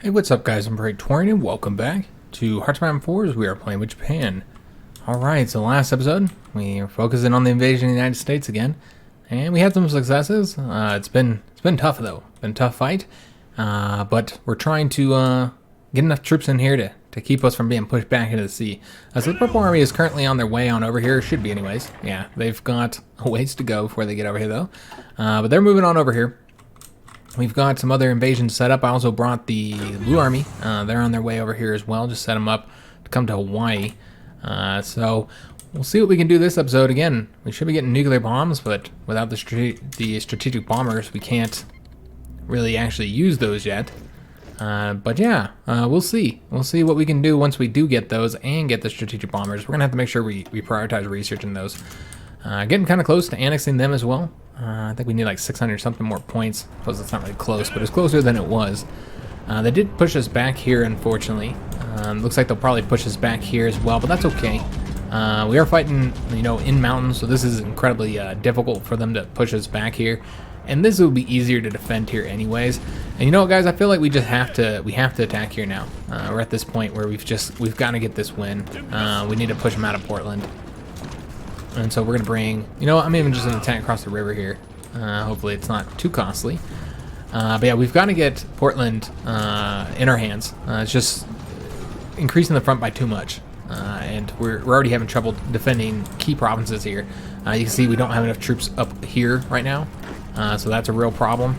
Hey, what's up guys, I'm Praetorian and welcome back to Hearthstone 4 as we are playing with Japan. Alright, so last episode, we were focusing on the invasion of the United States again, and we had some successes. It's been tough though, been a tough fight, but we're trying to get enough troops in here to keep us from being pushed back into the sea. So the Purple Army is currently on their way on over here, should be anyways. Yeah, they've got a ways to go before they get over here though, but they're moving on over here. We've got some other invasions set up. I also brought the Blue Army. They're on their way over here as well. Just set them up to come to Hawaii. So we'll see what we can do this episode. Again, we should be getting nuclear bombs, but without the strategic bombers, we can't really actually use those yet. But yeah, we'll see. We'll see what we can do once we do get those and get the strategic bombers. We're going to have to make sure we prioritize researching those. Getting kind of close to annexing them as well. I think we need like 600 something more points. I suppose it's not really close, but it's closer than it was. They did push us back here, unfortunately. Looks like they'll probably push us back here as well, but that's okay. We are fighting, in mountains, so this is incredibly difficult for them to push us back here. And this will be easier to defend here anyways. And you know what, guys? I feel like we have to attack here now. We're at this point where we've got to get this win. We need to push them out of Portland. And so we're going to bring, I'm even just going to attack across the river here. Hopefully it's not too costly. But yeah, we've got to get Portland in our hands. It's just increasing the front by too much. And we're already having trouble defending key provinces here. You can see we don't have enough troops up here right now. So that's a real problem.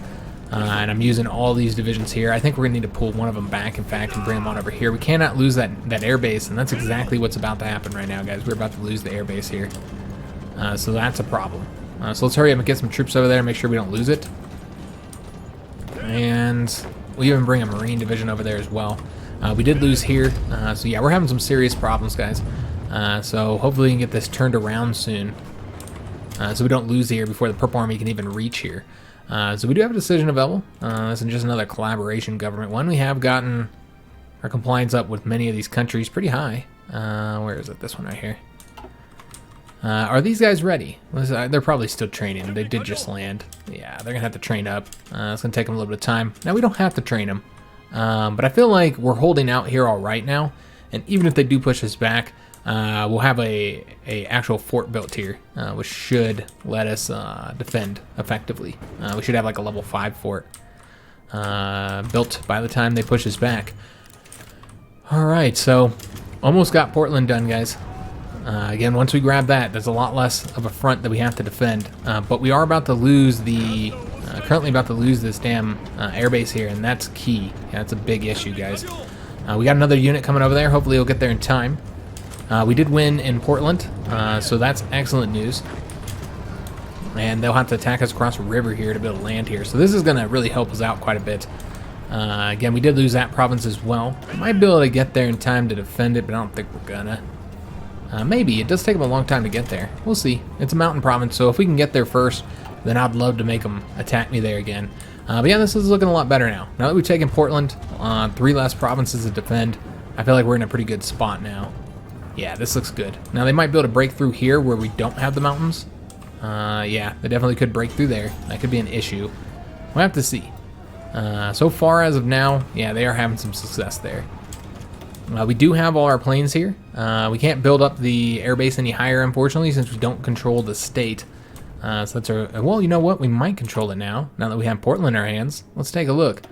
And I'm using all these divisions here. I think we're going to need to pull one of them back, in fact, and bring them on over here. We cannot lose that air base, and that's exactly what's about to happen right now, guys. We're about to lose the air base here. So that's a problem. So let's hurry up and get some troops over there and make sure we don't lose it. And we even bring a Marine division over there as well. We did lose here. So yeah, we're having some serious problems, guys. So hopefully we can get this turned around soon. So we don't lose here before the Purple Army can even reach here. So we do have a decision available. This is just another collaboration government one. We have gotten our compliance up with many of these countries pretty high. Where is it? This one right here. Are these guys ready? They're probably still training. They did just land. Yeah, they're going to have to train up. It's going to take them a little bit of time. Now, we don't have to train them. But I feel like we're holding out here all right now. And even if they do push us back, we'll have a actual fort built here, which should let us defend effectively. We should have like a level 5 fort built by the time they push us back. All right, so almost got Portland done, guys. Again, once we grab that, there's a lot less of a front that we have to defend. But we are about to lose currently about to lose this damn airbase here, and that's key. Yeah, that's a big issue, guys. We got another unit coming over there. Hopefully we'll get there in time. We did win in Portland, so that's excellent news. And they'll have to attack us across a river here to be able to land here. So this is going to really help us out quite a bit. Again, we did lose that province as well. We might be able to get there in time to defend it, but I don't think we're gonna. Maybe. It does take them a long time to get there. We'll see. It's a mountain province, so if we can get there first, then I'd love to make them attack me there again. But yeah, this is looking a lot better now. Now that we've taken Portland, 3 less provinces to defend, I feel like we're in a pretty good spot now. Yeah, this looks good. Now they might be able to break through here where we don't have the mountains. Yeah, they definitely could break through there. That could be an issue. We'll have to see. So far as of now, yeah, they are having some success there. We do have all our planes here. We can't build up the airbase any higher, unfortunately, since we don't control the state. So that's well, you know what? We might control it now that we have Portland in our hands. Let's take a look.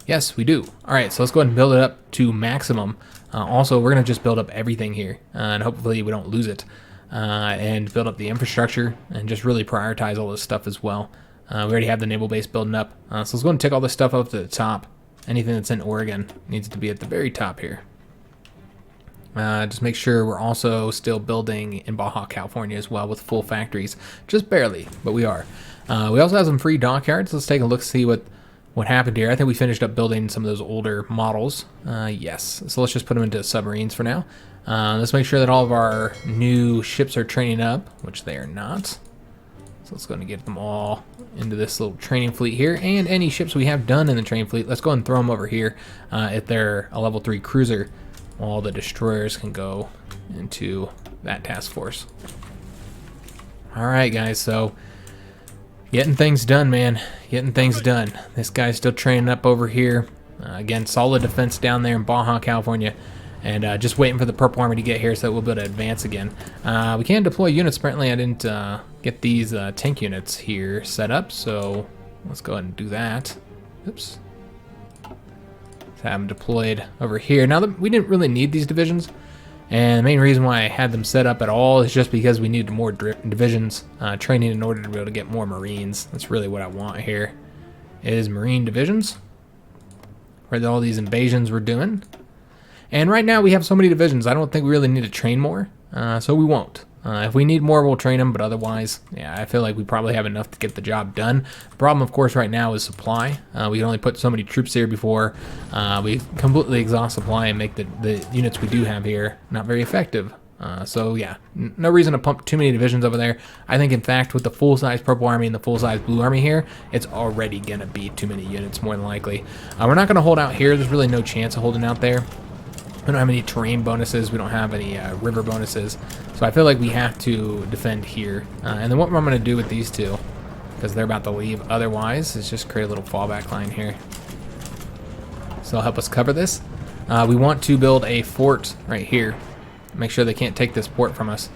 Yes, we do. All right, so let's go ahead and build it up to maximum. Also, we're going to just build up everything here, and hopefully we don't lose it. And build up the infrastructure and just really prioritize all this stuff as well. We already have the naval base building up. So let's go ahead and take all this stuff up to the top. Anything that's in Oregon needs to be at the very top here. Just make sure we're also still building in Baja California as well with full factories. Just barely, but we are. We also have some free dockyards. Let's take a look, see what happened here. I think we finished up building some of those older models. Yes, so let's just put them into submarines for now. Let's make sure that all of our new ships are training up, which they are not. So let's go and get them all into this little training fleet here. And any ships we have done in the training fleet, let's go and throw them over here. If they're a level 3 cruiser, all the destroyers can go into that task force. All right, guys, so getting things done, man. Getting things done. This guy's still training up over here. Again, solid defense down there in Baja, California. And just waiting for the Purple Army to get here so that we'll be able to advance again. We can deploy units. Apparently I didn't get these tank units here set up, so let's go ahead and do that. Oops. Let's have them deployed over here. Now, we didn't really need these divisions, and the main reason why I had them set up at all is just because we needed more divisions training in order to be able to get more Marines. That's really what I want here, is Marine divisions, where all these invasions we're doing. And right now we have so many divisions, I don't think we really need to train more, so we won't. If we need more, we'll train them, but otherwise, yeah, I feel like we probably have enough to get the job done. The problem, of course, right now is supply. We can only put so many troops here before we completely exhaust supply and make the units we do have here not very effective. So yeah, no reason to pump too many divisions over there. I think, in fact, with the full-size Purple Army and the full-size Blue Army here, it's already going to be too many units, more than likely. We're not going to hold out here. There's really no chance of holding out there. We don't have any terrain bonuses. We don't have any river bonuses. So I feel like we have to defend here. And then what I'm going to do with these two, because they're about to leave otherwise, is just create a little fallback line here. So it'll help us cover this. We want to build a fort right here. Make sure they can't take this port from us.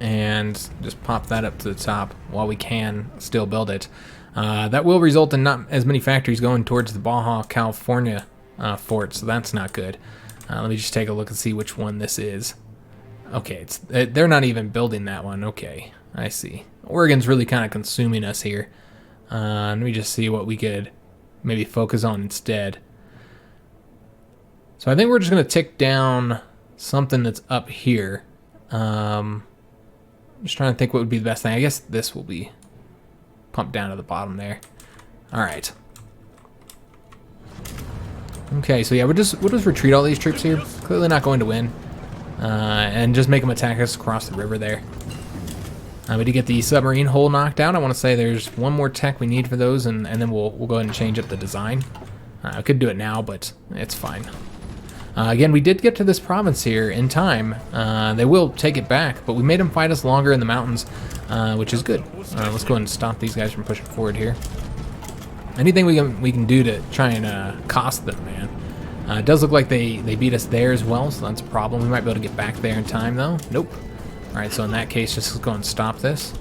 And just pop that up to the top while we can still build it. That will result in not as many factories going towards the Baja, California fort, so that's not good. Let me just take a look and see which one this is. Okay, they're not even building that one. Okay, I see. Oregon's really kind of consuming us here. Let me just see what we could maybe focus on instead. So I think we're just going to tick down something that's up here. Just trying to think what would be the best thing. I guess this will be pumped down to the bottom there. All right. Okay, so yeah, we'll just retreat all these troops here. Clearly not going to win. And just make them attack us across the river there. We did get the submarine hull knocked out. I want to say there's one more tech we need for those, and then we'll go ahead and change up the design. I could do it now, but it's fine. Again, we did get to this province here in time. They will take it back, but we made them fight us longer in the mountains, which is good. Let's go ahead and stop these guys from pushing forward here. Anything we can do to try and cost them, man. It does look like they beat us there as well, so that's a problem. We might be able to get back there in time, though. Nope. All right, so in that case, just go and stop this.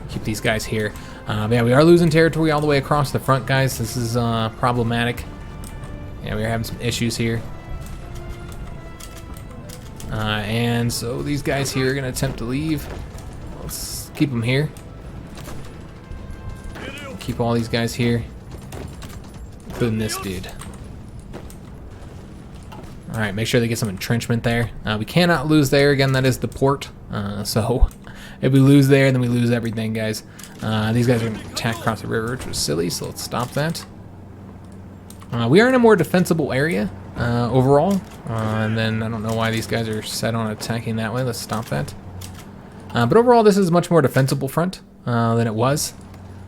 Keep these guys here. Yeah, we are losing territory all the way across the front, guys. This is problematic. Yeah, we are having some issues here. And so these guys here are going to attempt to leave. Let's keep them here. Keep all these guys here, including this dude. Alright, make sure they get some entrenchment there. We cannot lose there. Again, that is the port. So if we lose there, then we lose everything, guys. These guys are going to attack across the river, which was silly, so let's stop that. We are in a more defensible area overall. And then I don't know why these guys are set on attacking that way. Let's stop that. But overall, this is a much more defensible front than it was.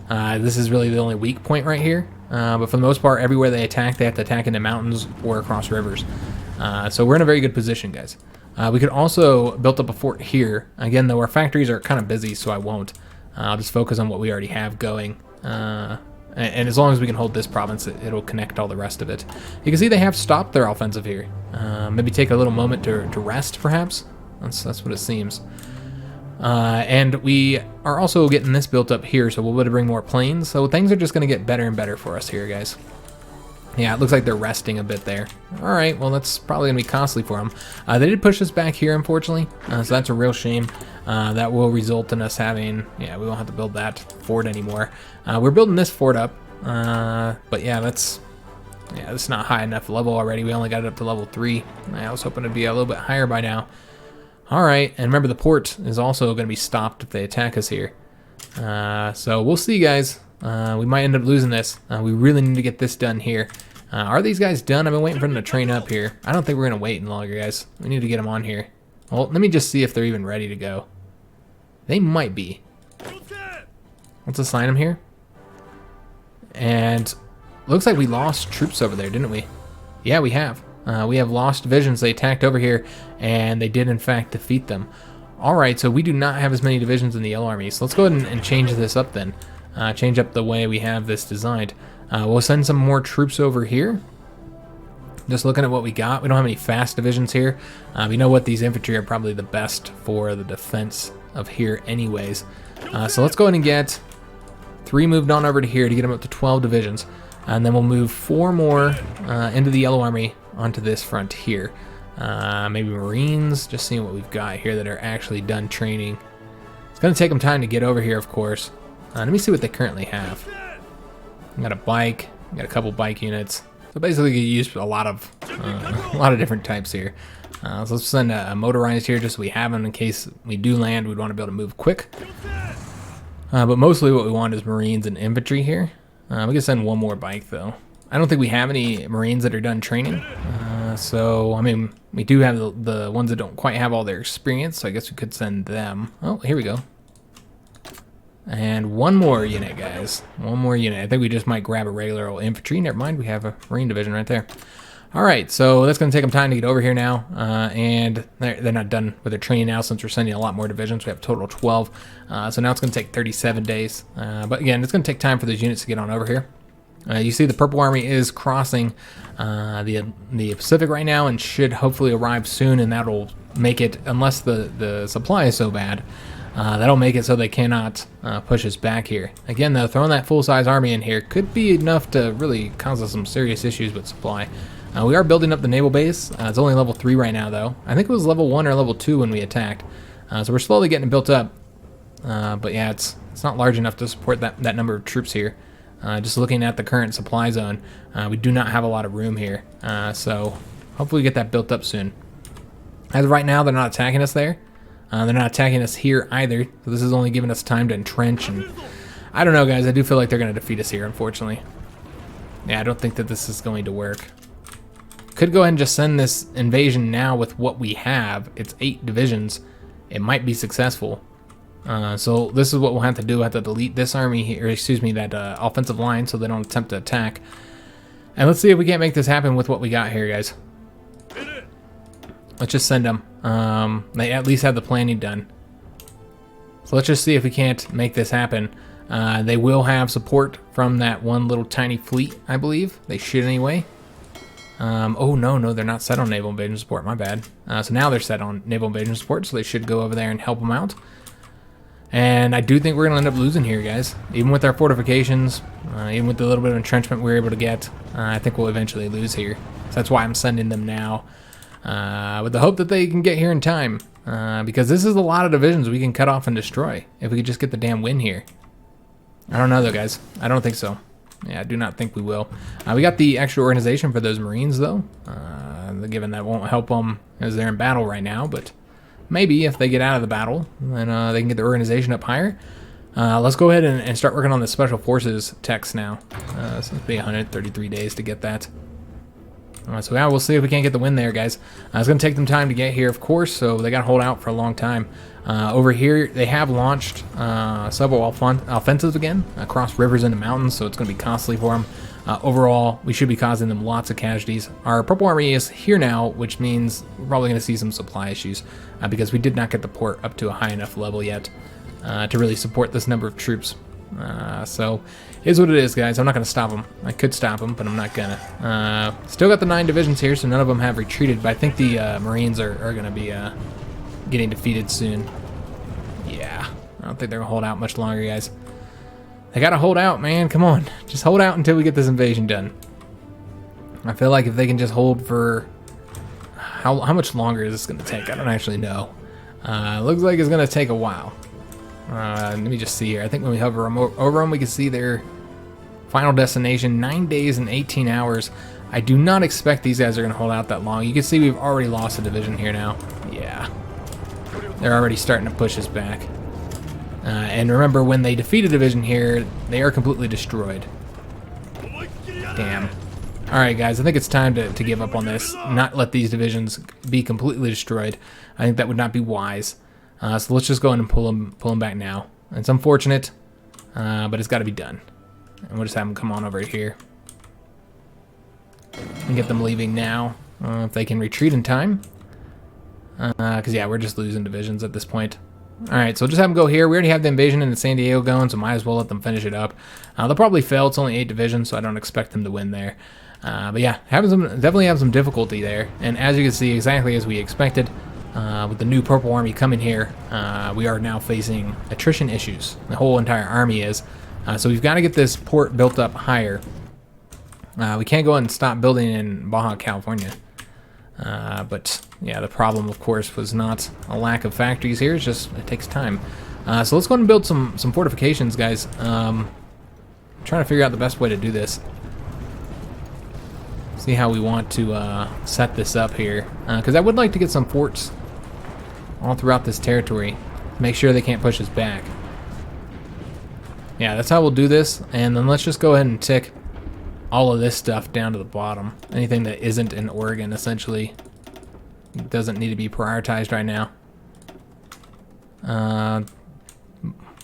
This is really the only weak point right here. But for the most part, everywhere they have to attack in the mountains or across rivers. So we're in a very good position, guys. We could also build up a fort here. Again, though, our factories are kind of busy, so I won't. I'll just focus on what we already have going. And as long as we can hold this province, it'll connect all the rest of it. You can see they have stopped their offensive here. Maybe take a little moment to rest, perhaps. That's what it seems. And we are also getting this built up here, so we'll be able to bring more planes. So things are just going to get better and better for us here, guys. Yeah, it looks like they're resting a bit there. All right, well, that's probably going to be costly for them. They did push us back here, unfortunately, so that's a real shame. That will result in us having, yeah, we won't have to build that fort anymore. We're building this fort up, but yeah, that's not high enough level already. We only got it up to level 3. I was hoping to be a little bit higher by now. All right, and remember the port is also going to be stopped if they attack us here. So we'll see, guys. We might end up losing this. We really need to get this done here. Are these guys done? I've been waiting for them to train up here. I don't think we're going to wait any longer, guys. We need to get them on here. Well, let me just see if they're even ready to go. They might be. Let's assign them here. And looks like we lost troops over there, didn't we? Yeah, we have. We have lost divisions. They attacked over here, and they did, in fact, defeat them. All right, so we do not have as many divisions in the Yellow Army. So let's go ahead and change this up then. Change up the way we have this designed. We'll send some more troops over here. Just looking at what we got, we don't have any fast divisions here. You know what, these infantry are probably the best for the defense of here anyways. So let's go ahead and get 3 moved on over to here to get them up to 12 divisions. And then we'll move 4 more into the Yellow Army onto this front here. Maybe Marines, just seeing what we've got here that are actually done training. It's going to take them time to get over here, of course. Let me see what they currently have. We got a bike, we got a couple bike units. So basically, you use a lot of different types here. So let's send a motorized here just so we have them in case we do land. We'd want to be able to move quick. But mostly what we want is Marines and infantry here. We can send 1 more bike though. I don't think we have any Marines that are done training. So I mean, we do have the ones that don't quite have all their experience. So I guess we could send them. Oh, here we go. And 1 more unit, guys. 1 more unit. I think we just might grab a regular old infantry. Never mind, we have a Marine division right there. All right, so that's going to take them time to get over here now. And they're not done with their training now since we're sending a lot more divisions. We have a total of 12. So now it's going to take 37 days. But again, it's going to take time for those units to get on over here. You see the Purple Army is crossing the Pacific right now and should hopefully arrive soon. And that'll make it, unless the supply is so bad, that'll make it so they cannot push us back here. Again, though, throwing that full-size army in here could be enough to really cause us some serious issues with supply. We are building up the naval base. It's only level 3 right now, though. I think it was level 1 or level 2 when we attacked. So we're slowly getting it built up. But yeah, it's not large enough to support that number of troops here. Just looking at the current supply zone, we do not have a lot of room here. So hopefully we get that built up soon. As of right now, they're not attacking us there. They're not attacking us here either, so this is only giving us time to entrench, and I don't know, guys, I do feel like they're going to defeat us here, unfortunately. Yeah, I don't think that this is going to work. Could go ahead and just send this invasion now with what we have. It's 8 divisions. It might be successful. So this is what we'll have to do. We'll have to delete this army here, or excuse me, that offensive line so they don't attempt to attack. And let's see if we can't make this happen with what we got here, guys. Let's just send them. They at least have the planning done. So let's just see if we can't make this happen. They will have support from that one little tiny fleet, I believe. They should anyway. Oh, no, they're not set on naval invasion support. My bad. So now they're set on naval invasion support, so they should go over there and help them out. And I do think we're going to end up losing here, guys. Even with our fortifications, even with the little bit of entrenchment we were able to get, I think we'll eventually lose here. So that's why I'm sending them now. With the hope that they can get here in time, because this is a lot of divisions we can cut off and destroy if we could just get the damn win here. I don't know though, guys. I don't think so. Yeah, I do not think we will. We got the extra organization for those Marines though, given that won't help them as they're in battle right now, but maybe if they get out of the battle, then they can get their organization up higher. Let's go ahead and start working on the Special Forces text now. So it'll be 133 days to get that. So yeah, we'll see if we can't get the win there, guys. It's going to take them time to get here, of course, so they got to hold out for a long time. Over here, they have launched several offensives again across rivers into mountains, so it's going to be costly for them. Overall, we should be causing them lots of casualties. Our Purple Army is here now, which means we're probably going to see some supply issues because we did not get the port up to a high enough level yet to really support this number of troops. So is what it is, guys. I'm not going to stop them. I could stop them, but I'm not gonna. Still got the 9 divisions here, so none of them have retreated, but I think the Marines are going to be getting defeated soon. Yeah, I don't think they're going to hold out much longer, guys. They got to hold out, man. Come on. Just hold out until we get this invasion done. I feel like if they can just hold for... How much longer is this going to take? I don't actually know. Looks like it's going to take a while. Let me just see here. I think when we hover over them, we can see their final destination, 9 days and 18 hours. I do not expect these guys are going to hold out that long. You can see we've already lost a division here now. Yeah. They're already starting to push us back. And remember, when they defeat a division here, they are completely destroyed. Damn. Alright, guys, I think it's time to give up on this. Not let these divisions be completely destroyed. I think that would not be wise. So let's just go in and pull them back now. It's unfortunate, but it's got to be done. And we'll just have them come on over here. And get them leaving now, if they can retreat in time. Because, yeah, we're just losing divisions at this point. Alright, so we'll just have them go here. We already have the invasion into San Diego going, so might as well let them finish it up. They'll probably fail. It's only 8 divisions, so I don't expect them to win there. But yeah, definitely have some difficulty there. And as you can see, exactly as we expected, with the new Purple Army coming here, we are now facing attrition issues. The whole entire army is. So we've got to get this port built up higher. We can't go ahead and stop building in Baja California. But yeah, the problem, of course, was not a lack of factories here. It's just it takes time. So let's go ahead and build some fortifications, guys. I'm trying to figure out the best way to do this. See how we want to set this up here, because I would like to get some forts all throughout this territory. Make sure they can't push us back. Yeah, that's how we'll do this. And then let's just go ahead and tick all of this stuff down to the bottom. Anything that isn't in Oregon, essentially, doesn't need to be prioritized right now.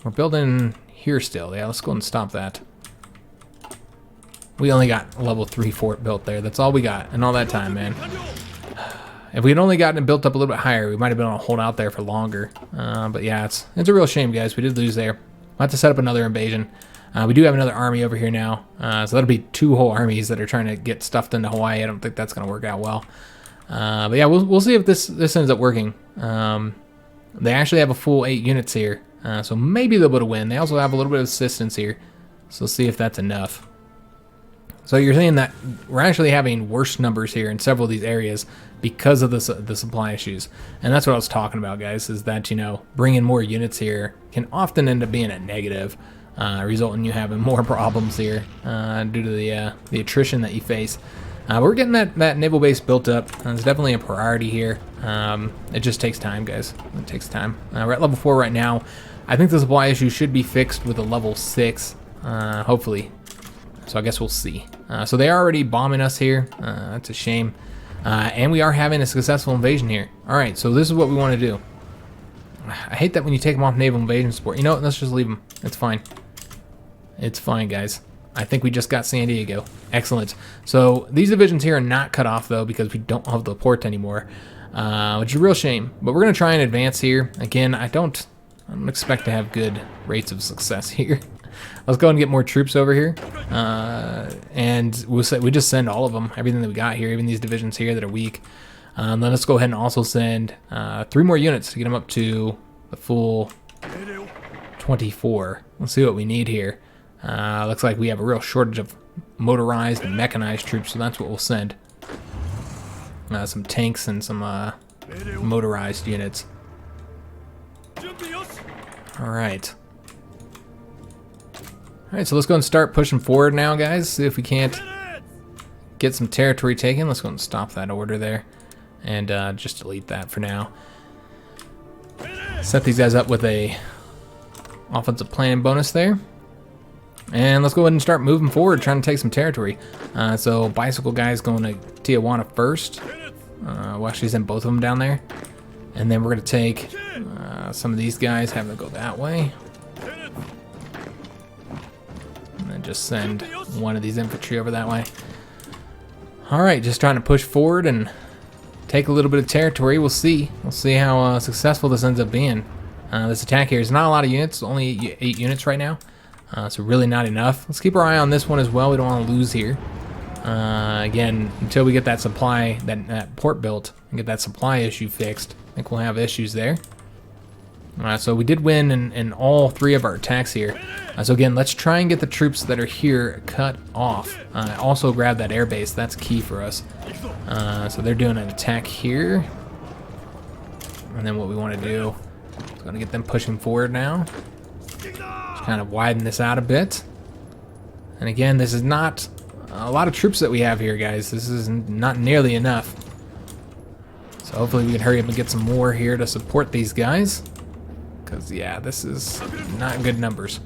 We're building here still. Yeah, let's go and stop that. We only got a level 3 fort built there. That's all we got in all that time, man. If we had only gotten it built up a little bit higher, we might have been able to hold out there for longer. But yeah, it's a real shame, guys. We did lose there. We'll have to set up another invasion. We do have another army over here now. So that'll be 2 whole armies that are trying to get stuffed into Hawaii. I don't think that's going to work out well. But yeah, we'll see if this ends up working. They actually have a full 8 units here. So maybe they'll be able to win. They also have a little bit of assistance here. So we'll see if that's enough. So you're saying that we're actually having worse numbers here in several of these areas because of the supply issues. And that's what I was talking about, guys, is that, you know, bringing more units here can often end up being a negative, resulting in you having more problems here due to the attrition that you face. We're getting that naval base built up. It's definitely a priority here. It just takes time, guys. It takes time. We're at level 4 right now. I think the supply issue should be fixed with a level 6, hopefully. So I guess we'll see. So they are already bombing us here. That's a shame. And we are having a successful invasion here. Alright, so this is what we want to do. I hate that when you take them off naval invasion support. You know what? Let's just leave them. It's fine. It's fine, guys. I think we just got San Diego. Excellent. So these divisions here are not cut off, though, because we don't have the port anymore. Which is a real shame. But we're going to try and advance here. Again, I don't expect to have good rates of success here. Let's go and get more troops over here, and we just send all of them, everything that we got here, even these divisions here that are weak. Then let's go ahead and also send 3 more units to get them up to the full 24. Let's see what we need here. Looks like we have a real shortage of motorized and mechanized troops, so that's what we'll send. Some tanks and some motorized units. All right. Alright, so let's go and start pushing forward now, guys. See if we can't get some territory taken. Let's go and stop that order there. And just delete that for now. Set these guys up with a offensive planning bonus there. And let's go ahead and start moving forward, trying to take some territory. So bicycle guys going to Tijuana first. We'll actually send both of them down there. And then we're going to take some of these guys, have them go that way. Just send one of these infantry over that way. Alright, just trying to push forward and take a little bit of territory. We'll see. We'll see how successful this ends up being. This attack here is not a lot of units, only 8 units right now. So really not enough. Let's keep our eye on this one as well. We don't want to lose here. Again, until we get that supply, that port built, and get that supply issue fixed, I think we'll have issues there. So we did win in all 3 of our attacks here. So again, let's try and get the troops that are here cut off. Also grab that airbase. That's key for us. So they're doing an attack here. And then what we want to do is going to get them pushing forward now. Just kind of widen this out a bit. And again, this is not a lot of troops that we have here, guys. This is not nearly enough. So hopefully we can hurry up and get some more here to support these guys. Because, yeah, this is not good numbers.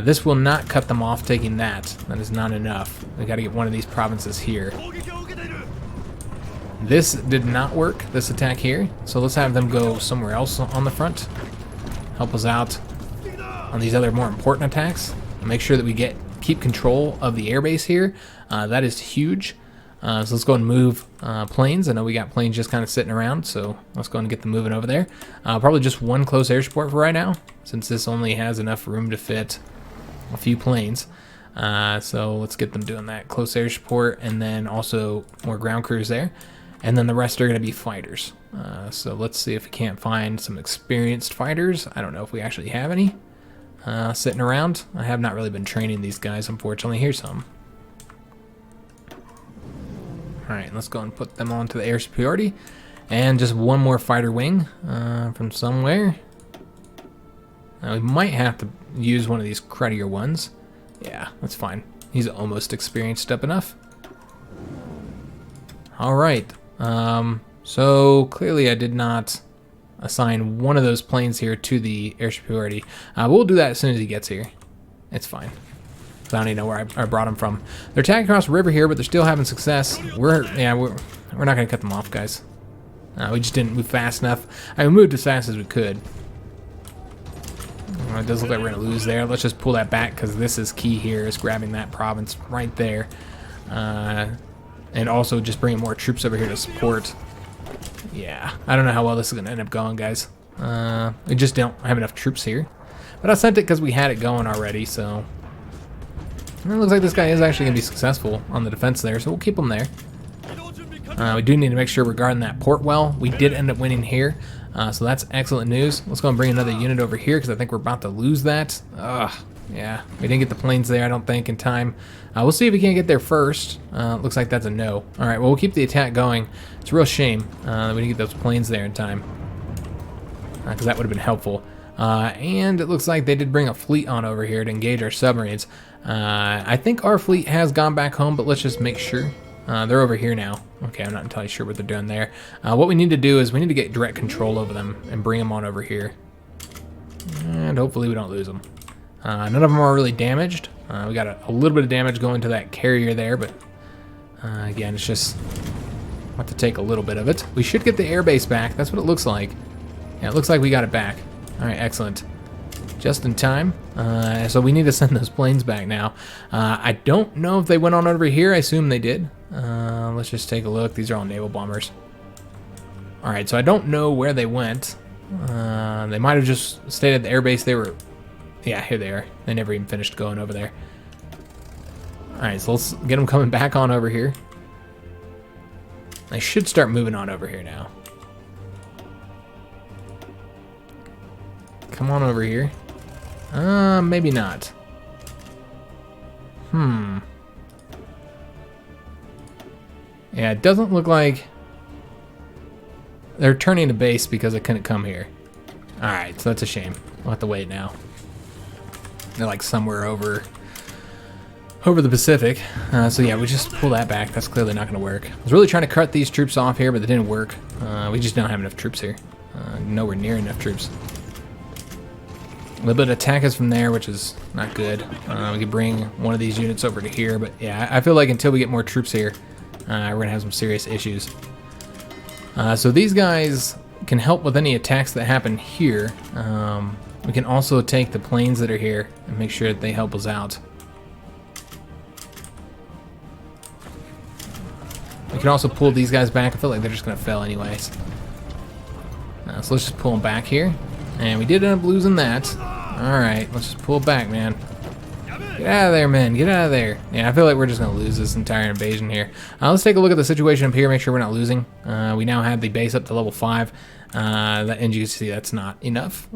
This will not cut them off taking that. That is not enough. We got to get one of these provinces here. This did not work, this attack here. So let's have them go somewhere else on the front. Help us out on these other more important attacks. Make sure that we keep control of the airbase here. That is huge. So let's go and move planes. I know we got planes just kind of sitting around, so let's go and get them moving over there. Probably just one close air support for right now, since this only has enough room to fit a few planes. So let's get them doing that close air support, and then also more ground crews there. And then the rest are going to be fighters. So let's see if we can't find some experienced fighters. I don't know if we actually have any sitting around. I have not really been training these guys, unfortunately. Here's some. Alright, let's go and put them onto the air superiority. And just one more fighter wing from somewhere. Now we might have to use one of these cruddier ones. Yeah, that's fine. He's almost experienced up enough. Alright, so clearly I did not assign one of those planes here to the air superiority. We'll do that as soon as he gets here. It's fine. I don't even know where I brought him from. They're attacking across the river here, but they're still having success. We're not gonna cut them off, guys. We just didn't move fast enough. I moved as fast as we could. It does look like we're gonna lose there. Let's just pull that back, because this is key here, is grabbing that province right there. And also just bringing more troops over here to support. Yeah, I don't know how well this is gonna end up going, guys. We just don't have enough troops here. But I sent it because we had it going already, so... It looks like this guy is actually going to be successful on the defense there, so we'll keep him there. We do need to make sure we're guarding that port well. We did end up winning here, so that's excellent news. Let's go and bring another unit over here, because I think we're about to lose that. Yeah, we didn't get the planes there, I don't think, in time. We'll see if we can't get there first. Looks like that's a no. Alright, well, we'll keep the attack going. It's a real shame that we didn't get those planes there in time, because that would have been helpful. And it looks like they did bring a fleet on over here to engage our submarines. I think our fleet has gone back home, but let's just make sure. They're over here now. Okay, I'm not entirely sure what they're doing there. What we need to do is we need to get direct control over them and bring them on over here. And hopefully we don't lose them. None of them are really damaged. We got a little bit of damage going to that carrier there, but again, it's just have to take a little bit of it. We should get the airbase back. That's what it looks like. Yeah, it looks like we got it back. All right, excellent. Just in time. So we need to send those planes back now. I don't know if they went on over here. I assume they did. Let's just take a look. These are all naval bombers. All right, so I don't know where they went. They might have just stayed at the airbase. They were... Yeah, here they are. They never even finished going over there. All right, so let's get them coming back on over here. They should start moving on over here now. Come on over here. Maybe not. Yeah, it doesn't look like they're turning to base because they couldn't come here. Alright, so that's a shame. We'll have to wait now. They're like somewhere over the Pacific. So yeah, we just pull that back. That's clearly not going to work. I was really trying to cut these troops off here, but it didn't work. We just don't have enough troops here. Nowhere near enough troops. A little bit of attack us from there, which is not good. We could bring one of these units over to here, but yeah, I feel like until we get more troops here, we're going to have some serious issues. So these guys can help with any attacks that happen here. We can also take the planes that are here and make sure that they help us out. We can also pull these guys back. I feel like they're just going to fail anyways. So let's just pull them back here. And we did end up losing that. Alright, let's just pull back, man. Get out of there, man. Get out of there. Yeah, I feel like we're just going to lose this entire invasion here. Let's take a look at the situation up here, make sure we're not losing. We now have the base up to level 5. And you can see that's not enough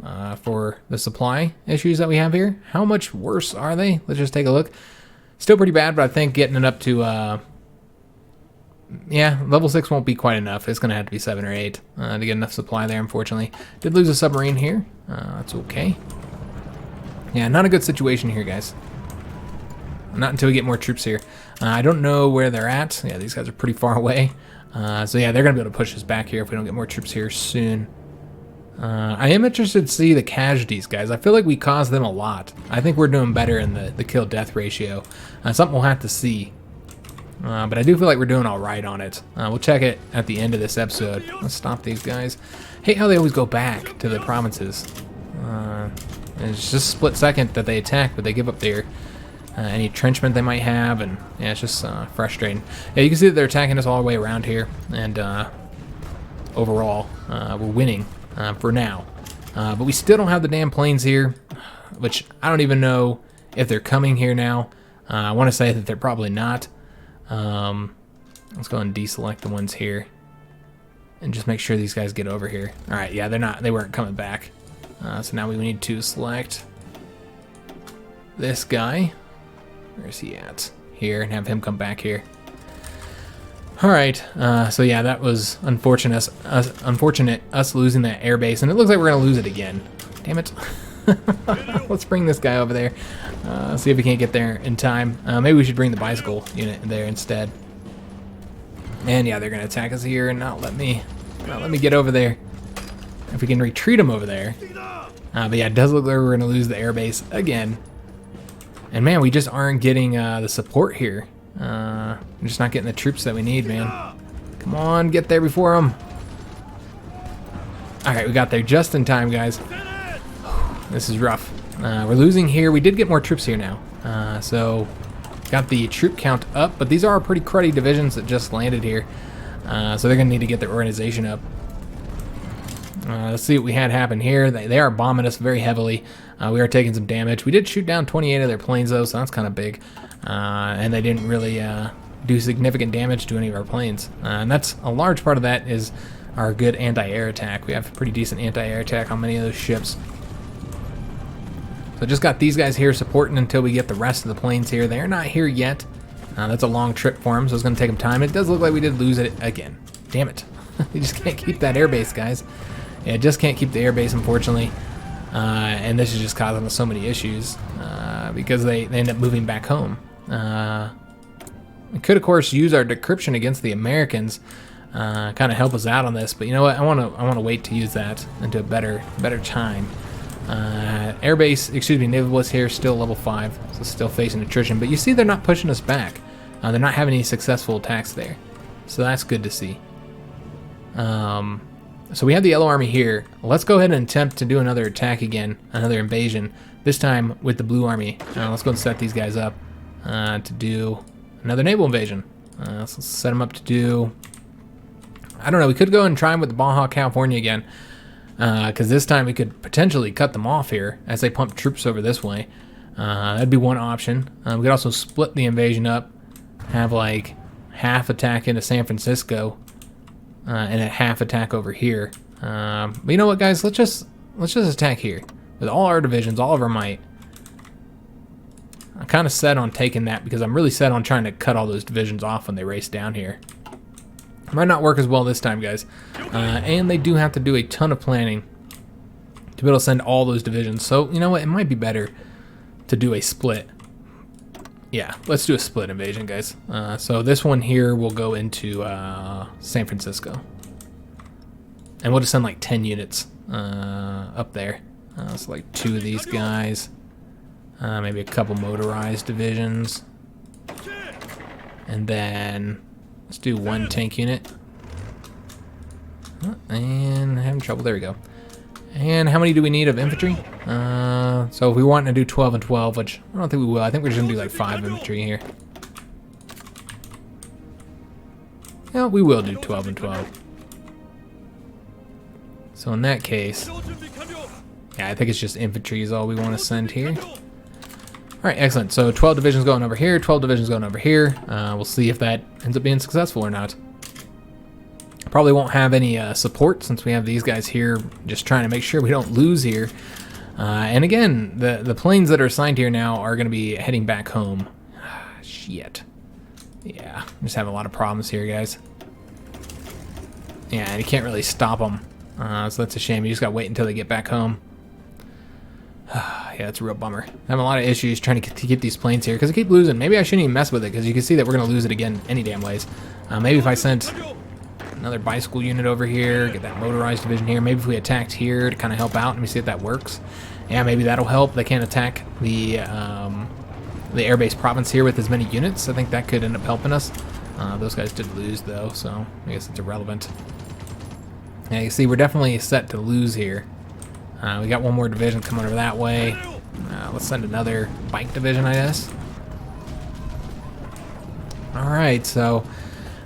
for the supply issues that we have here. How much worse are they? Let's just take a look. Still pretty bad, but I think getting it up to... yeah, level 6 won't be quite enough. It's going to have to be 7 or 8 to get enough supply there, unfortunately. Did lose a submarine here. That's okay. Yeah, not a good situation here, guys. Not until we get more troops here. I don't know where they're at. Yeah, these guys are pretty far away. So yeah, they're going to be able to push us back here if we don't get more troops here soon. I am interested to see the casualties, guys. I feel like we caused them a lot. I think we're doing better in the kill-death ratio. Something we'll have to see. But I do feel like we're doing all right on it. We'll check it at the end of this episode. Let's stop these guys. Hate how they always go back to the provinces. It's just a split second that they attack, but they give up their any entrenchment they might have, and yeah, it's just frustrating. Yeah, you can see that they're attacking us all the way around here, and overall, we're winning for now. But we still don't have the damn planes here, which I don't even know if they're coming here now. I want to say that they're probably not. Let's go and deselect the ones here and just make sure these guys get over here. All right, yeah, they're not. They weren't coming back. So now we need to select this guy. Where's he at? Here, and have him come back here. All right, so yeah, that was unfortunate us losing that airbase, and it looks like we're gonna lose it again. Damn it. Let's bring this guy over there. See if we can't get there in time. Maybe we should bring the bicycle unit there instead. And yeah, they're gonna attack us here and not let me get over there. If we can retreat them over there. But yeah, it does look like we're gonna lose the airbase again. And man, we just aren't getting the support here. We're just not getting the troops that we need, man. Come on, get there before them. All right, we got there just in time, guys. This is rough. We're losing here. We did get more troops here now. So got the troop count up, but these are pretty cruddy divisions that just landed here. So they're gonna need to get their organization up. Let's see what we had happen here. They are bombing us very heavily. We are taking some damage. We did shoot down 28 of their planes though, so that's kind of big. And they didn't really do significant damage to any of our planes. And that's a large part of that is our good anti-air attack. We have pretty decent anti-air attack on many of those ships. So just got these guys here supporting until we get the rest of the planes here. They're not here yet. That's a long trip for them, so it's going to take them time. It does look like we did lose it again. Damn it. You just can't keep that airbase, guys. Yeah, just can't keep the airbase, unfortunately. And this is just causing us so many issues because they end up moving back home. We could, of course, use our decryption against the Americans, kind of help us out on this. But you know what? I want to wait to use that into a better time. Naval was here, still level 5, so still facing attrition. But you see, they're not pushing us back. They're not having any successful attacks there, so that's good to see. So we have the Yellow Army here. Let's go ahead and attempt to do another attack again, another invasion. This time with the Blue Army. Let's go and set these guys up to do another naval invasion. So let's set them up to do. I don't know. We could go and try them with the Baja California again. Because this time we could potentially cut them off here as they pump troops over this way. That'd be one option. We could also split the invasion up, have like half attack into San Francisco, and a half attack over here. But you know what, guys? Let's just attack here with all our divisions, all of our might. I'm kind of set on taking that because I'm really set on trying to cut all those divisions off when they race down here. Might not work as well this time, guys. And they do have to do a ton of planning to be able to send all those divisions. So, you know what? It might be better to do a split. Yeah, let's do a split invasion, guys. So this one here will go into San Francisco. And we'll just send like 10 units up there. So like 2 of these guys. Maybe a couple motorized divisions. And then let's do 1 tank unit. And having trouble. There we go. And how many do we need of infantry? So if we want to do 12 and 12, which I don't think we will. I think we're just going to do like 5 infantry here. Yeah, we will do 12 and 12. So in that case, yeah, I think it's just infantry is all we want to send here. Alright, excellent. So 12 divisions going over here, 12 divisions going over here. We'll see if that ends up being successful or not. Probably won't have any support since we have these guys here just trying to make sure we don't lose here. And again, the planes that are assigned here now are going to be heading back home. Shit. Yeah, I'm just having a lot of problems here, guys. Yeah, and you can't really stop them. So that's a shame. You just got to wait until they get back home. Yeah, it's a real bummer. I'm having a lot of issues trying to keep these planes here because I keep losing. Maybe I shouldn't even mess with it because you can see that we're going to lose it again any damn ways. Maybe if I sent another bicycle unit over here, get that motorized division here. Maybe if we attacked here to kind of help out. Let me see if that works. Yeah, maybe that'll help. They can't attack the airbase province here with as many units. I think that could end up helping us. Those guys did lose though, so I guess it's irrelevant. Yeah, you see, we're definitely set to lose here. We got one more division coming over that way. Let's send another bike division, I guess. Alright, so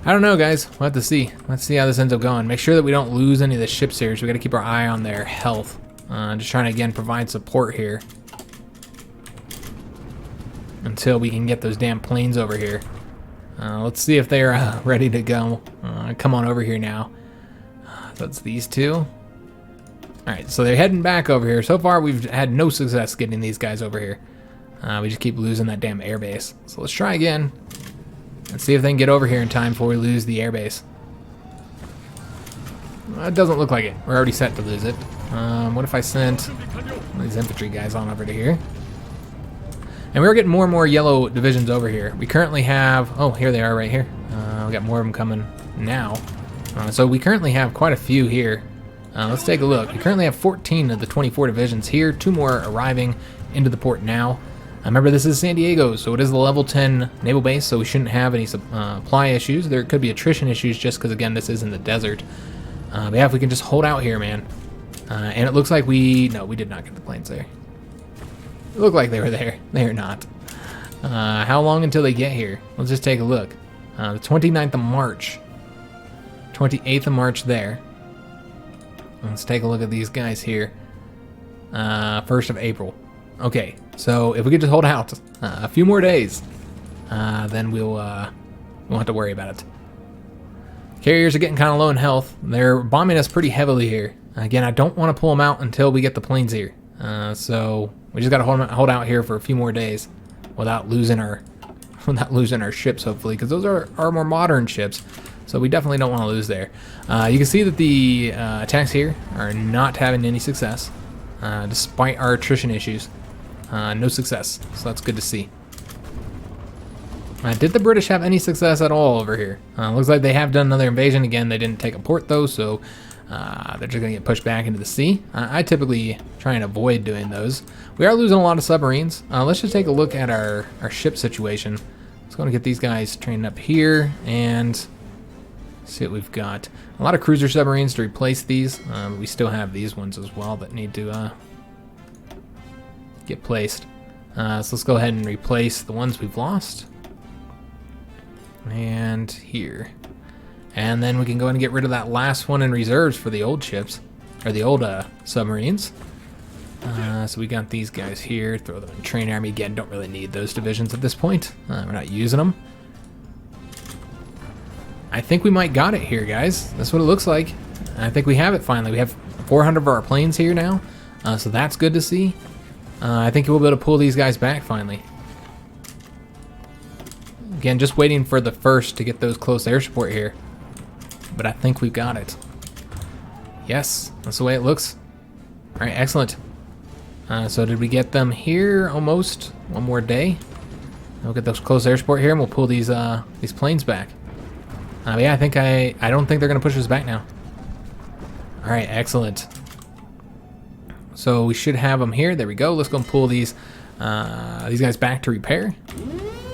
I don't know, guys. We'll have to see. Let's see how this ends up going. Make sure that we don't lose any of the ships here, so we got to keep our eye on their health. Just trying to, again, provide support here until we can get those damn planes over here. Let's see if they're ready to go. Come on over here now. That's these two. Alright, so they're heading back over here. So far, we've had no success getting these guys over here. We just keep losing that damn airbase. So let's try again. Let's see if they can get over here in time before we lose the airbase. It doesn't look like it. We're already set to lose it. What if I sent these infantry guys on over to here? And we're getting more and more yellow divisions over here. We currently have... Oh, here they are right here. We got more of them coming now. So we currently have quite a few here. Let's take a look. We currently have 14 of the 24 divisions here. 2 more arriving into the port now. Remember, this is San Diego, so it is the level 10 naval base, so we shouldn't have any supply issues. There could be attrition issues just because, again, this is in the desert. But yeah, if we can just hold out here, man. And it looks like no, we did not get the planes there. It looked like they were there. They are not. How long until they get here? Let's just take a look. The 29th of March. 28th of March there. Let's take a look at these guys here. 1st of April. Okay, so if we could just hold out a few more days, then we won't have to worry about it. Carriers are getting kind of low in health. They're bombing us pretty heavily here. Again, I don't want to pull them out until we get the planes here. So we just got to hold out here for a few more days without losing our ships, hopefully, because those are our more modern ships. So we definitely don't want to lose there. You can see that the attacks here are not having any success, despite our attrition issues. No success, so that's good to see. Did the British have any success at all over here? Looks like they have done another invasion. Again, they didn't take a port though, so they're just going to get pushed back into the sea. I typically try and avoid doing those. We are losing a lot of submarines. Let's just take a look at our ship situation. Let's go and get these guys trained up here and see what we've got. A lot of cruiser submarines to replace these. We still have these ones as well that need to get placed. So let's go ahead and replace the ones we've lost. And here. And then we can go ahead and get rid of that last one in reserves for the old ships, or the old submarines. So we got these guys here. Throw them in train army. Again, don't really need those divisions at this point. We're not using them. I think we might got it here, guys. That's what it looks like. I think we have it finally. We have 400 of our planes here now. So that's good to see. I think we'll be able to pull these guys back finally. Again, just waiting for the first to get those close air support here. But I think we've got it. Yes, that's the way it looks. All right, excellent. So did we get them here almost? One more day. We'll get those close air support here and we'll pull these planes back. Yeah, I don't think they're gonna push us back now. All right, excellent. So we should have them here. There we go. Let's go and pull these guys back to repair.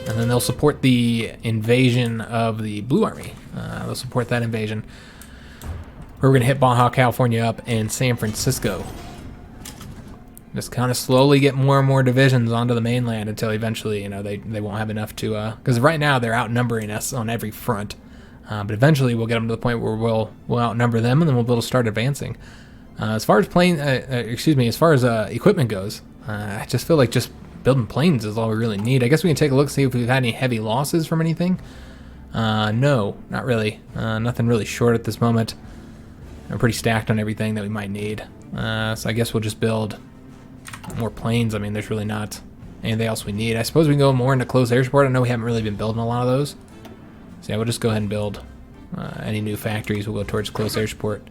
And then they'll support the invasion of the Blue Army. They'll support that invasion. We're going to hit Baja California up and San Francisco. Just kind of slowly get more and more divisions onto the mainland until eventually, you know, they won't have enough to... Because right now they're outnumbering us on every front. But eventually we'll get them to the point where we'll outnumber them and then we'll be able to start advancing. As far as equipment goes, I just feel like just building planes is all we really need. I guess we can take a look, see if we've had any heavy losses from anything. No, not really. Nothing really short at this moment. We're pretty stacked on everything that we might need. So I guess we'll just build more planes. I mean, there's really not anything else we need. I suppose we can go more into close air support. I know we haven't really been building a lot of those. So yeah, we'll just go ahead and build any new factories. We'll go towards close air support.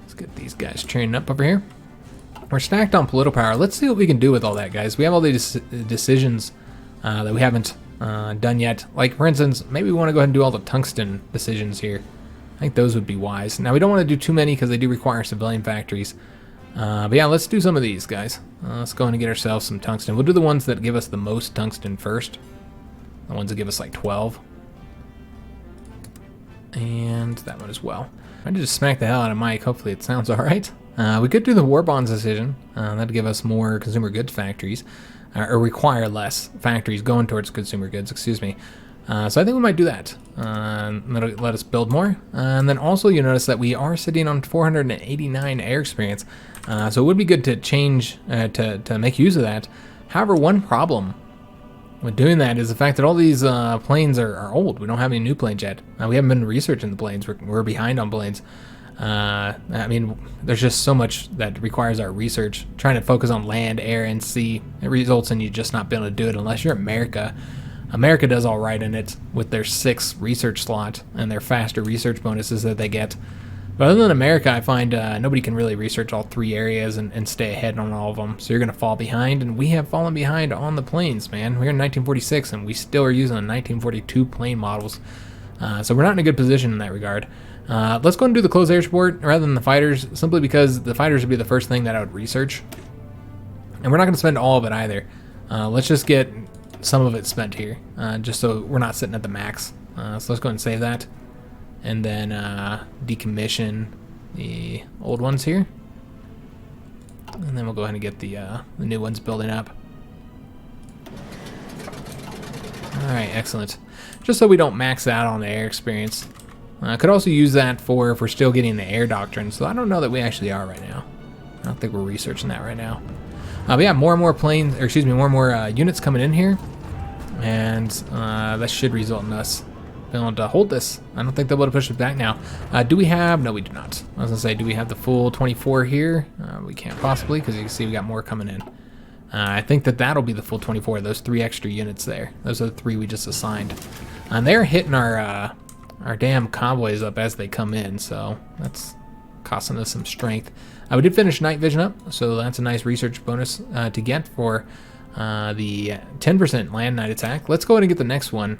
Let's get these guys trained up over here. We're stacked on political power. Let's see what we can do with all that, guys. We have all these decisions that we haven't done yet. Like, for instance, maybe we want to go ahead and do all the tungsten decisions here. I think those would be wise. Now, we don't want to do too many because they do require civilian factories. But yeah, let's do some of these, guys. Let's go ahead and get ourselves some tungsten. We'll do the ones that give us the most tungsten first. The ones that give us like 12. And that one as well. I just smack the hell out of Mike. Hopefully it sounds alright. We could do the war bonds decision. That'd give us more consumer goods factories. Or require less factories going towards consumer goods, excuse me. So I think we might do that. That'll let us build more. And then also you notice that we are sitting on 489 air experience. So it would be good to change, to make use of that. However, one problem with doing that is the fact that all these planes are old. We don't have any new planes yet. We haven't been researching the planes. We're behind on planes. I mean, there's just so much that requires our research. Trying to focus on land, air, and sea, it results in you just not being able to do it unless you're America. America does all right in it with their 6 research slot and their faster research bonuses that they get. But other than America, I find nobody can really research all 3 areas and stay ahead on all of them. So you're going to fall behind, and we have fallen behind on the planes, man. We're in 1946, and we still are using the 1942 plane models. So we're not in a good position in that regard. Let's go and do the close air support rather than the fighters, simply because the fighters would be the first thing that I would research. And we're not going to spend all of it either. Let's just get some of it spent here, just so we're not sitting at the max. So let's go ahead and save that. And then decommission the old ones here. And then we'll go ahead and get the new ones building up. Alright, excellent. Just so we don't max out on the air experience. I could also use that for if we're still getting the air doctrine, so I don't know that we actually are right now. I don't think we're researching that right now. But yeah, more and more planes, or excuse me, more and more units coming in here. And that should result in us being able to hold this. I don't think they'll be able to push it back now. Do we have? No, we do not. I was going to say, do we have the full 24 here? We can't possibly, because you can see we got more coming in. I think that that'll be the full 24, those 3 extra units there. Those are the 3 we just assigned. And they're hitting our damn convoys up as they come in, so that's costing us some strength. We did finish night vision up, so that's a nice research bonus to get for the 10% land night attack. Let's go ahead and get the next one.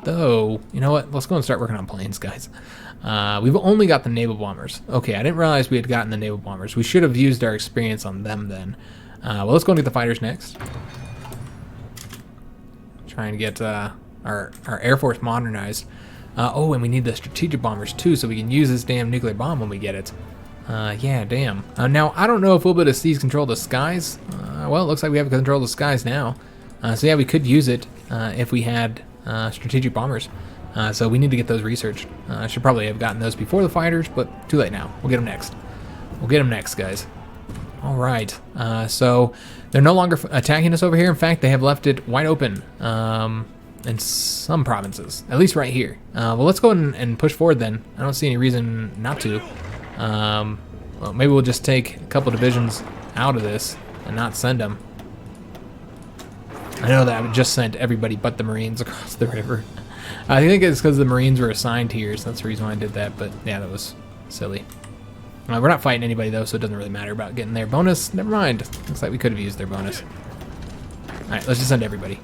Though, you know what? Let's go and start working on planes, guys. We've only got the naval bombers. Okay, I didn't realize we had gotten the naval bombers. We should have used our experience on them then. Well, let's go and get the fighters next. Trying to get our Air Force modernized. Oh, and we need the strategic bombers too, so we can use this damn nuclear bomb when we get it. Yeah, damn. Now, I don't know if we'll be able to seize control of the skies. Well, it looks like we have control of the skies now. So yeah, we could use it if we had strategic bombers. So we need to get those researched. I should probably have gotten those before the fighters, but too late now. We'll get them next. We'll get them next, guys. All right. So they're no longer attacking us over here. In fact, they have left it wide open in some provinces, at least right here. Well, let's go ahead and push forward then. I don't see any reason not to. Well, maybe we'll just take a couple divisions out of this and not send them. I know that I just sent everybody but the Marines across the river. I think it's because the Marines were assigned here, so that's the reason why I did that, but yeah, that was silly. We're not fighting anybody though, so it doesn't really matter about getting their bonus. Never mind. Looks like we could have used their bonus. Alright, let's just send everybody.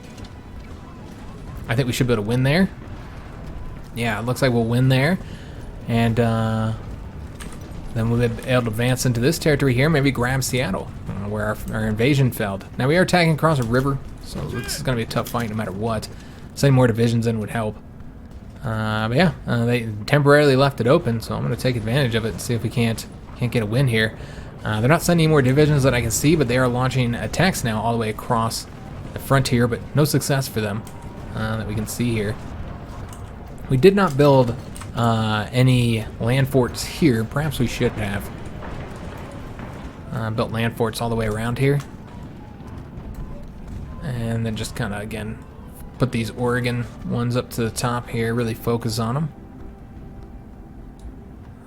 I think we should be able to win there. Yeah, it looks like we'll win there. And then we'll be able to advance into this territory here, maybe grab Seattle, where our invasion failed. Now we are attacking across a river, so this is going to be a tough fight no matter what. Sending more divisions in would help. But yeah, they temporarily left it open, so I'm going to take advantage of it and see if we can't get a win here. They're not sending any more divisions that I can see, but they are launching attacks now all the way across the frontier, but no success for them that we can see here. We did not build any land forts here. Perhaps we should have built land forts all the way around here. And then just kind of, again, put these Oregon ones up to the top here, really focus on them.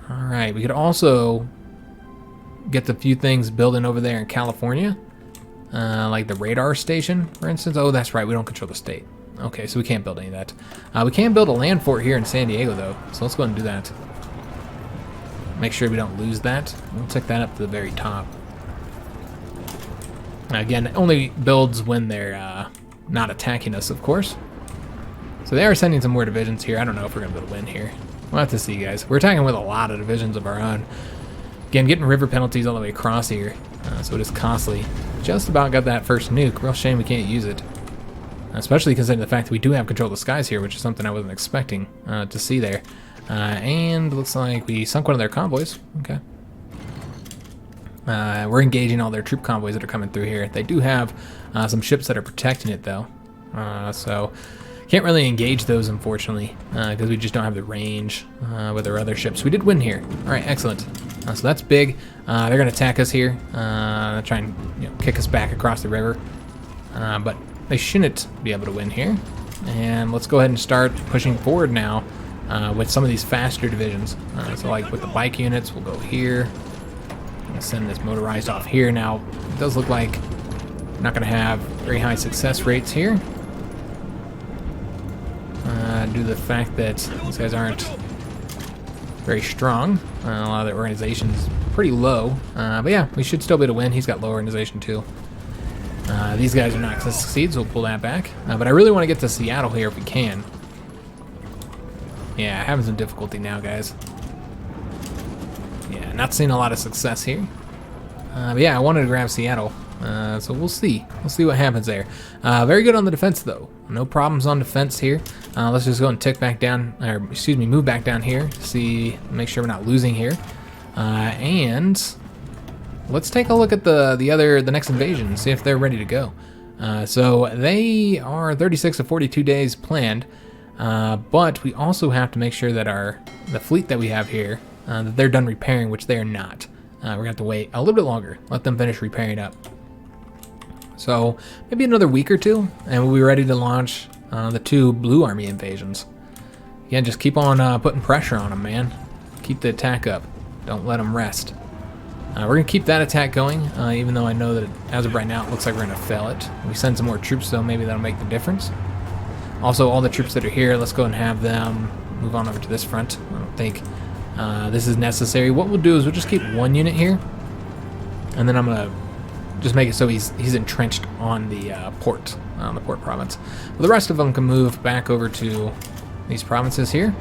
Alright, we could also get the few things building over there in California, like the radar station, for instance. Oh, that's right, we don't control the state. Okay, so we can't build any of that. We can build a land fort here in San Diego, though, so let's go ahead and do that. Make sure we don't lose that. We'll take that up to the very top. Again, it only builds when they're not attacking us, of course. So they are sending some more divisions here. I don't know if we're going to be able to win here. We'll have to see, guys. We're attacking with a lot of divisions of our own. Again, getting river penalties all the way across here, so it is costly. Just about got that first nuke. Real shame we can't use it. Especially considering the fact that we do have control of the skies here, which is something I wasn't expecting to see there. And looks like we sunk one of their convoys. Okay. We're engaging all their troop convoys that are coming through here. They do have some ships that are protecting it, though. So Can't really engage those, unfortunately, because we just don't have the range with our other ships. We did win here. All right, excellent. So that's big. They're going to attack us here, try and kick us back across the river. But they shouldn't be able to win here. And let's go ahead and start pushing forward now with some of these faster divisions. So like with the bike units, we'll go here. I'm going to send this motorized off here. Now, it does look like we're not going to have very high success rates here. Due to the fact that these guys aren't very strong. A lot of their organization's pretty low. But yeah, we should still be able to win. He's got low organization too. These guys are not going to succeed, so we'll pull that back. But I really want to get to Seattle here if we can. Yeah, having some difficulty now, guys. Yeah, not seeing a lot of success here. But yeah, I wanted to grab Seattle. So we'll see. We'll see what happens there. Very good on the defense, though. No problems on defense here. Let's just go and tick back down, or excuse me, move back down here. See, make sure we're not losing here. And let's take a look at the next invasion and see if they're ready to go. So they are 36 to 42 days planned, but we also have to make sure that the fleet that we have here that they're done repairing, which they are not. We're gonna have to wait a little bit longer, let them finish repairing up. So maybe another week or two, and we'll be ready to launch the 2 Blue Army invasions. Again, just keep on putting pressure on them, man. Keep the attack up. Don't let them rest. We're going to keep that attack going, even though I know that as of right now it looks like we're going to fail it. If we send some more troops, though, maybe that'll make the difference. Also, all the troops that are here, let's go and have them move on over to this front. I don't think this is necessary. What we'll do is we'll just keep 1 unit here, and then I'm going to just make it so he's entrenched on the port province. But the rest of them can move back over to these provinces here,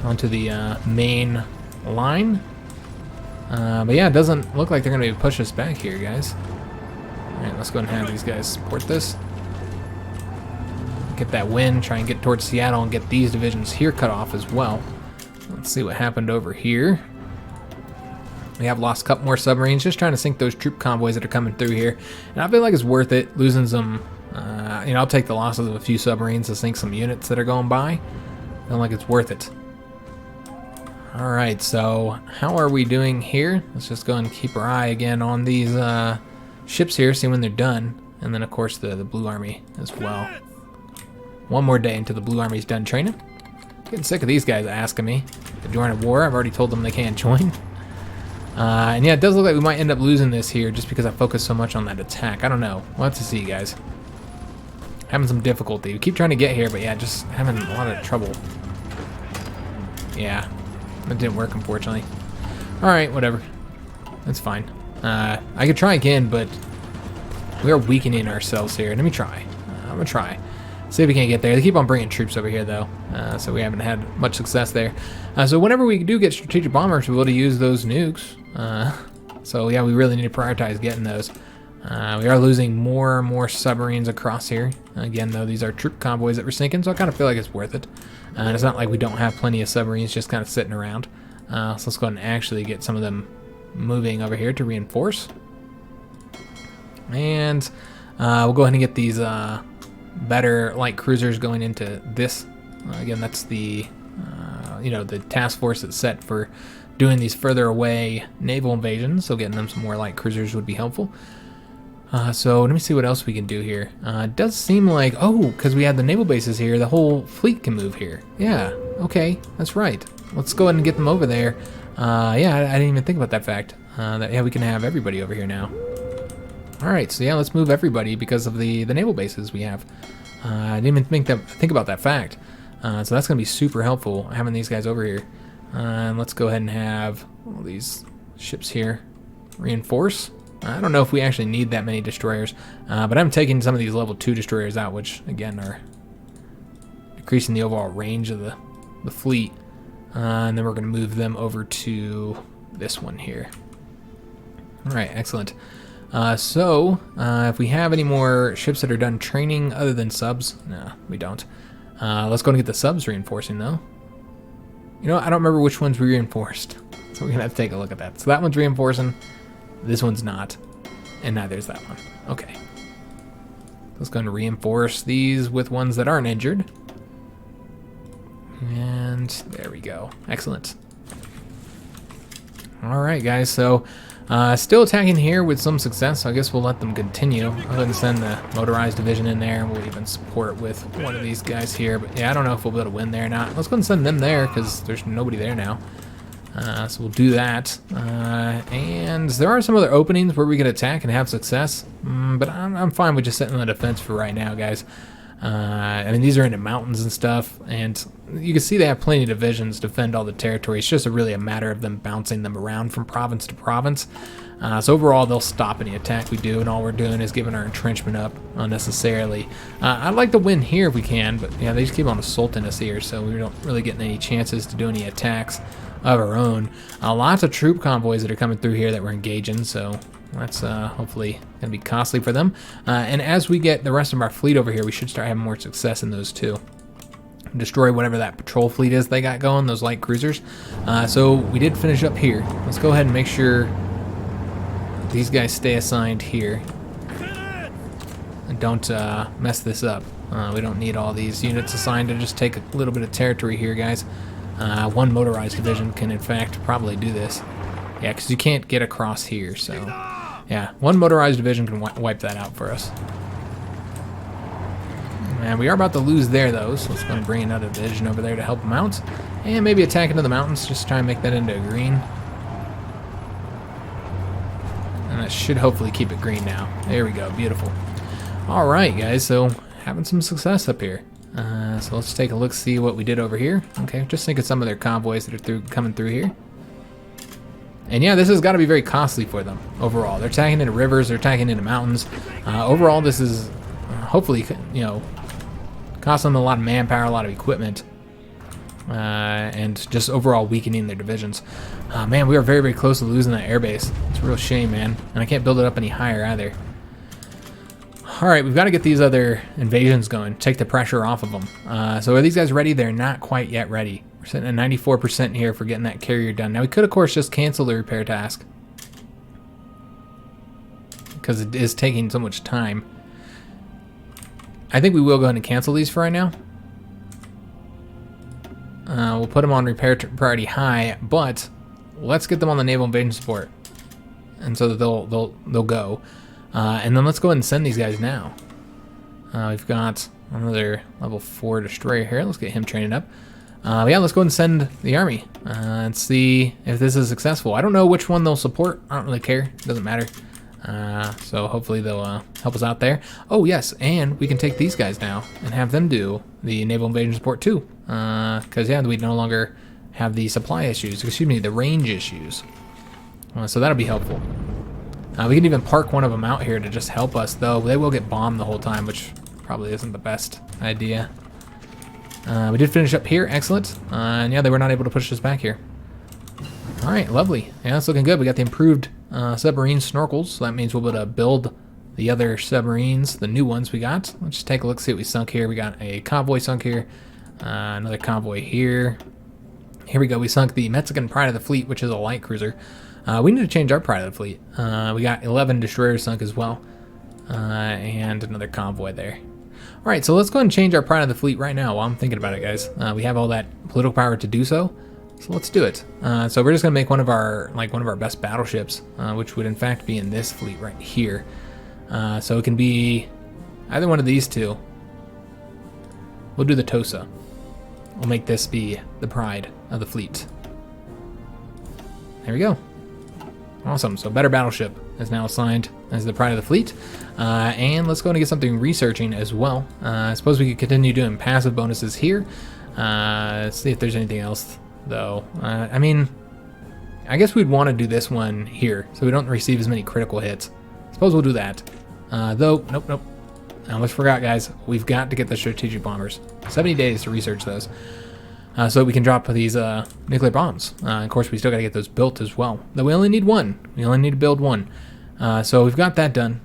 onto the main line. But yeah, it doesn't look like they're going to push us back here, guys. Alright, let's go and have these guys support this. Get that win, try and get towards Seattle and get these divisions here cut off as well. Let's see what happened over here. We have lost a couple more submarines, just trying to sink those troop convoys that are coming through here. And I feel like it's worth it, losing some, I'll take the losses of a few submarines to sink some units that are going by. I feel like it's worth it. Alright, so how are we doing here? Let's just go and keep our eye again on these ships here, see when they're done. And then, of course, the Blue Army as well. One more day until the Blue Army's done training. Getting sick of these guys asking me to join a war. I've already told them they can't join. And yeah, it does look like we might end up losing this here just because I focus so much on that attack. I don't know. We'll have to see, guys. Having some difficulty. We keep trying to get here, but yeah, just having a lot of trouble. Yeah, that didn't work, unfortunately. Alright, whatever. That's fine. I could try again, but we are weakening ourselves here. Let me try. I'm going to try. See if we can't get there. They keep on bringing troops over here, though, so we haven't had much success there. So whenever we do get strategic bombers, we'll be able to use those nukes. So yeah, we really need to prioritize getting those. We are losing more and more submarines across here. Again, though, these are troop convoys that we're sinking, so I kind of feel like it's worth it. And it's not like we don't have plenty of submarines just kind of sitting around. So let's go ahead and actually get some of them moving over here to reinforce. And we'll go ahead and get these better light cruisers going into this. Again, that's the the task force that's set for doing these further away naval invasions, so getting them some more light cruisers would be helpful. So let me see what else we can do here. It does seem like, because we have the naval bases here, the whole fleet can move here. Yeah, okay, that's right. Let's go ahead and get them over there. Yeah, I didn't even think about that fact. Yeah, we can have everybody over here now. Alright, so yeah, let's move everybody because of the naval bases we have. I didn't even think about that fact. So that's going to be super helpful, having these guys over here. And let's go ahead and have all these ships here reinforce. I don't know if we actually need that many destroyers, but I'm taking some of these level 2 destroyers out, which, again, are decreasing the overall range of the fleet. And then we're going to move them over to this one here. Alright, excellent. So, if we have any more ships that are done training other than subs, no, we don't. Let's go and get the subs reinforcing, though. You know, I don't remember which one's reinforced, so we're going to have to take a look at that. So that one's reinforcing, this one's not, and neither is that one. Okay. Let's go and reinforce these with ones that aren't injured. And there we go. Excellent. Alright guys, so still attacking here with some success, so I guess we'll let them continue. I'll go ahead and send the motorized division in there. We'll even support with one of these guys here, but yeah, I don't know if we'll be able to win there or not. Let's go and send them there, because there's nobody there now. So we'll do that. And there are some other openings where we could attack and have success, but I'm fine with just sitting on the defense for right now, guys. I mean, these are into mountains and stuff, and you can see they have plenty of divisions to defend all the territory. It's just really a matter of them bouncing them around from province to province. So overall, they'll stop any attack we do, and all we're doing is giving our entrenchment up unnecessarily. I'd like to win here if we can, but yeah, they just keep on assaulting us here, so we don't really get any chances to do any attacks of our own. Lots of troop convoys that are coming through here that we're engaging, so that's hopefully going to be costly for them. And as we get the rest of our fleet over here, we should start having more success in those too. Destroy whatever that patrol fleet is they got going, those light cruisers. So we did finish up here. Let's go ahead and make sure these guys stay assigned here. And don't mess this up. We don't need all these units assigned to just take a little bit of territory here, guys. One motorized division can in fact probably do this. Yeah, because you can't get across here, so yeah, one motorized division can wipe that out for us. And we are about to lose there, though, so let's go and bring another division over there to help them out. And maybe attack into the mountains, just try and make that into a green. And that should hopefully keep it green now. There we go, beautiful. Alright, guys, so having some success up here. So let's take a look, see what we did over here. Okay, just think of some of their convoys that are coming through here. And yeah, this has got to be very costly for them overall. They're attacking into rivers, they're attacking into mountains. Overall, this is hopefully, you know, costing them a lot of manpower, a lot of equipment, and just overall weakening their divisions. Man, we are very, very close to losing that airbase. It's a real shame, man. And I can't build it up any higher either. Alright, we've got to get these other invasions going, take the pressure off of them. So are these guys ready? They're not quite yet ready. We're sitting at 94% here for getting that carrier done. Now we could, of course, just cancel the repair task, because it is taking so much time. I think we will go ahead and cancel these for right now. We'll put them on repair priority high, but let's get them on the naval invasion support, and so that they'll go. And then let's go ahead and send these guys now. We've got another level 4 destroyer here. Let's get him trained up. Yeah, let's go ahead and send the army and see if this is successful. I don't know which one they'll support. I don't really care. It doesn't matter. So hopefully they'll help us out there. Oh, yes, and we can take these guys now and have them do the naval invasion support too. Because, yeah, we no longer have the supply issues. Excuse me, the range issues. So that'll be helpful. We can even park one of them out here to just help us, though. They will get bombed the whole time, which probably isn't the best idea. We did finish up here, excellent. And yeah, they were not able to push us back here. All right, lovely. Yeah, it's looking good. We got the improved submarine snorkels, so that means we'll be able to build the other submarines, the new ones we got. Let's just take a look, see what we sunk here. We got a convoy sunk here, another convoy here. Here we go. We sunk the Mexican Pride of the Fleet, which is a light cruiser. We need to change our Pride of the Fleet. We got 11 destroyers sunk as well, and another convoy there. All right, so let's go ahead and change our Pride of the Fleet right now while I'm thinking about it, guys. We have all that political power to do so, so let's do it. So we're just gonna make one of our best battleships, which would in fact be in this fleet right here. So it can be either one of these two. We'll do the Tosa. We'll make this be the Pride of the Fleet. There we go. Awesome, so better battleship is now assigned as the Pride of the Fleet. And let's go and get something researching as well. I suppose we could continue doing passive bonuses here. Let's see if there's anything else, though. I mean, I guess we'd want to do this one here, so we don't receive as many critical hits. Suppose we'll do that. Though, nope. I almost forgot, guys. We've got to get the strategic bombers. 70 days to research those. So we can drop these nuclear bombs. Of course, we still got to get those built as well. Though we only need one. We only need to build one. So we've got that done.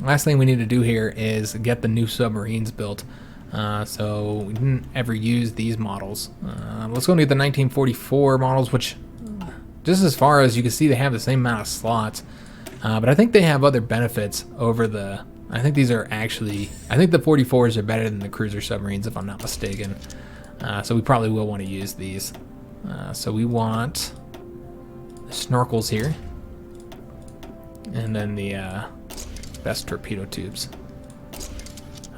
Last thing we need to do here is get the new submarines built. So we didn't ever use these models. Let's go and get the 1944 models, which, just as far as you can see, they have the same amount of slots. But I think they have other benefits over the I think these are actually, I think the 44s are better than the cruiser submarines, if I'm not mistaken. So we probably will want to use these. So we want the snorkels here. And then the best torpedo tubes.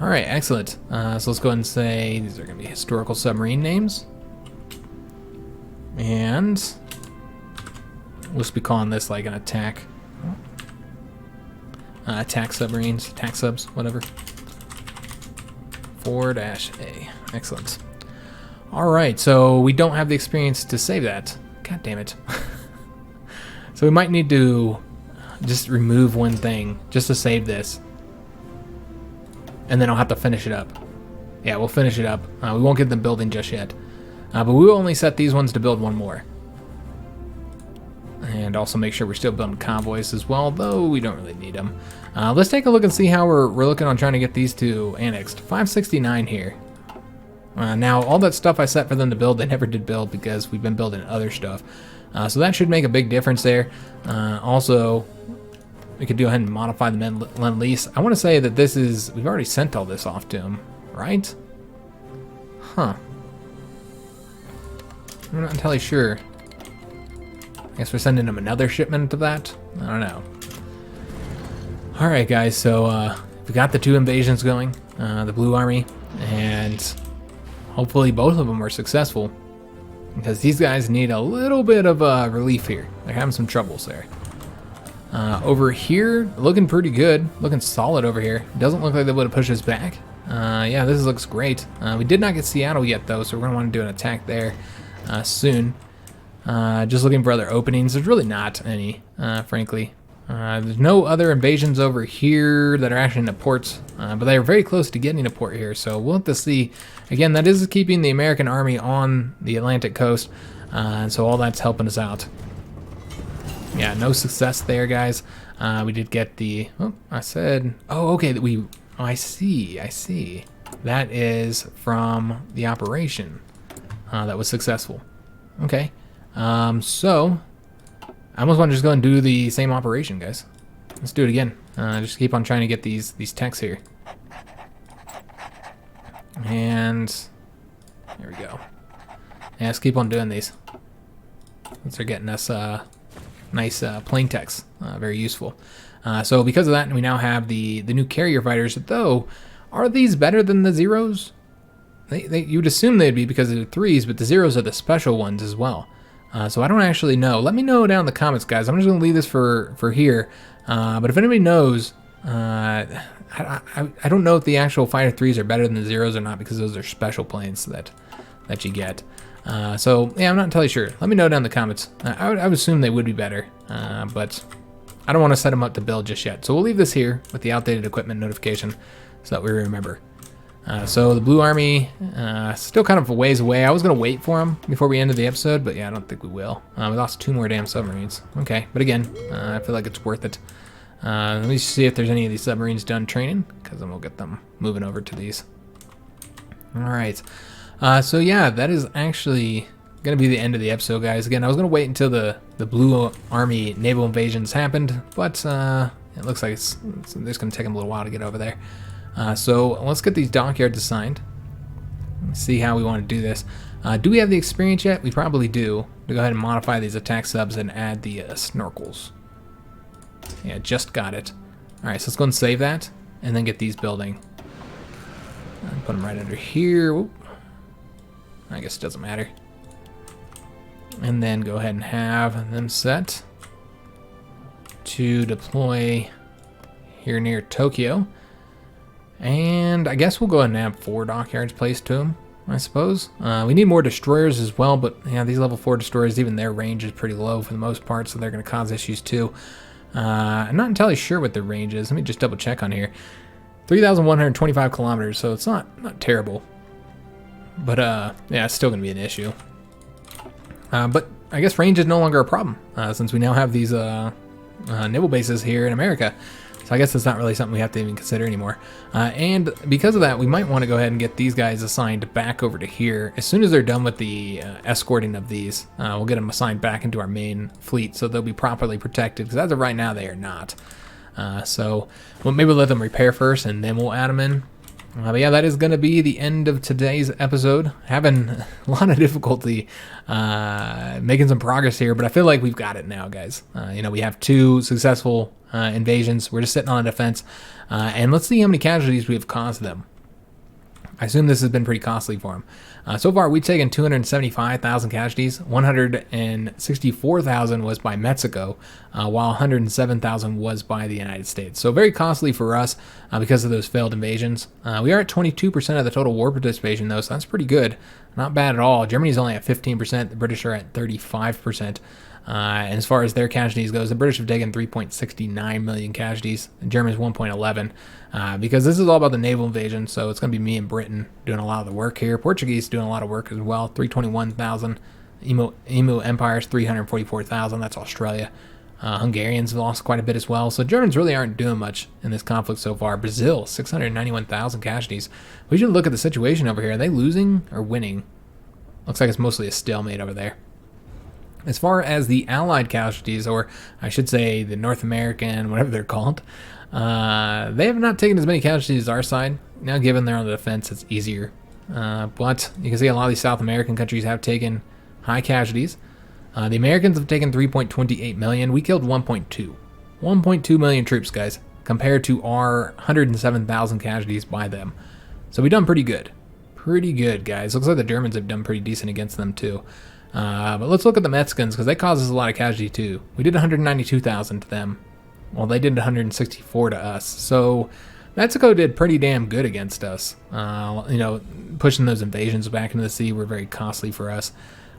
All right, excellent. So let's go ahead and say these are going to be historical submarine names. And we'll just be calling this like an attack. Attack submarines, attack subs, whatever. 4-A. Excellent. All right, so we don't have the experience to save that. God damn it. So we might need to just remove one thing just to save this. And then I'll have to finish it up. Yeah, we'll finish it up. We won't get them building just yet. But we will only set these ones to build one more. And also make sure we're still building convoys as well, though we don't really need them. Let's take a look and see how we're looking on trying to get these two annexed. 569 here. Now, all that stuff I set for them to build, they never did build because we've been building other stuff. So that should make a big difference there. Also, we could go ahead and modify the Lend-Lease. I want to say that this is, we've already sent all this off to him, right? Huh. I'm not entirely sure. I guess we're sending him another shipment of that? I don't know. Alright guys, so we got the 2 invasions going, the Blue Army, and hopefully both of them are successful. Because these guys need a little bit of relief here. They're having some troubles there. Over here, looking pretty good. Looking solid over here. Doesn't look like they would have pushed us back. Yeah, this looks great. We did not get Seattle yet though, so we're going to want to do an attack there soon. Just looking for other openings. There's really not any, frankly. There's no other invasions over here that are actually into ports, but they are very close to getting a port here, so we'll have to see. Again, that is keeping the American army on the Atlantic coast, and so all that's helping us out. Yeah, no success there, guys. We did get the, oh, I said, oh, okay, that we, oh, I see. That is from the operation that was successful. Okay. So I almost want to just go and do the same operation, guys. Let's do it again. Just keep on trying to get these techs here. And there we go. Yeah, let's keep on doing these. They're getting us nice plane techs. Very useful. So because of that, we now have the new carrier fighters. Though, are these better than the zeros? You'd assume they'd be because of the 3s, but the zeros are the special ones as well. So I don't actually know. Let me know down in the comments, guys. I'm just going to leave this for here. But if anybody knows, I don't know if the actual Fighter 3s are better than the zeros or not, because those are special planes that you get. So yeah, I'm not entirely sure. Let me know down in the comments. I would assume they would be better, but I don't want to set them up to build just yet. So we'll leave this here with the outdated equipment notification so that we remember. So the Blue Army, still kind of a ways away. I was going to wait for them before we ended the episode, but yeah, I don't think we will. We lost 2 more damn submarines. Okay, but again, I feel like it's worth it. Let me see if there's any of these submarines done training, because then we'll get them moving over to these. Alright, so yeah, that is actually going to be the end of the episode, guys. Again, I was going to wait until the Blue Army naval invasions happened, but it looks like it's going to take them a little while to get over there. So let's get these dockyards assigned. Let's see how we want to do this. Do we have the experience yet? We probably do. We'll go ahead and modify these attack subs and add the snorkels. Yeah, just got it. Alright, so let's go and save that, and then get these building. And put them right under here. Whoop. I guess it doesn't matter. And then go ahead and have them set to deploy here near Tokyo. And I guess we'll go ahead and have 4 dockyards placed to them, I suppose. We need more destroyers as well, but yeah, these level 4 destroyers, even their range is pretty low for the most part, so they're going to cause issues too. I'm not entirely sure what their range is. Let me just double check on here. 3,125 kilometers, so it's not terrible. But yeah, it's still going to be an issue. But I guess range is no longer a problem, since we now have these naval bases here in America. So I guess that's not really something we have to even consider anymore. And because of that, we might want to go ahead and get these guys assigned back over to here. As soon as they're done with the escorting of these, we'll get them assigned back into our main fleet so they'll be properly protected, because as of right now, they are not. So maybe we'll let them repair first, and then we'll add them in. But yeah, that is going to be the end of today's episode. Having a lot of difficulty making some progress here, but I feel like we've got it now, guys. We have 2 successful invasions. We're just sitting on a defense. And let's see how many casualties we have caused them. I assume this has been pretty costly for them. So far, we've taken 275,000 casualties. 164,000 was by Mexico, while 107,000 was by the United States. So very costly for us because of those failed invasions. We are at 22% of the total war participation, though, so that's pretty good. Not bad at all. Germany's only at 15%. The British are at 35%. And as far as their casualties goes, the British have taken 3.69 million casualties, the Germans 1.11, because this is all about the naval invasion, so it's going to be me and Britain doing a lot of the work here. Portuguese doing a lot of work as well, 321,000. Emu Empire's 344,000, that's Australia. Hungarians have lost quite a bit as well, so Germans really aren't doing much in this conflict so far. Brazil, 691,000 casualties. We should look at the situation over here. Are they losing or winning? Looks like it's mostly a stalemate over there. As far as the Allied casualties, or I should say the North American, whatever they're called, they have not taken as many casualties as our side. Now, given they're on the defense, it's easier. But you can see a lot of these South American countries have taken high casualties. The Americans have taken 3.28 million. We killed 1.2. 1.2 million troops, guys, compared to our 107,000 casualties by them. So we've done pretty good. Pretty good, guys. Looks like the Germans have done pretty decent against them, too. But let's look at the Mexicans, because they caused us a lot of casualty too. We did 192,000 to them, while they did 164 to us. So Mexico did pretty damn good against us. Pushing those invasions back into the sea were very costly for us.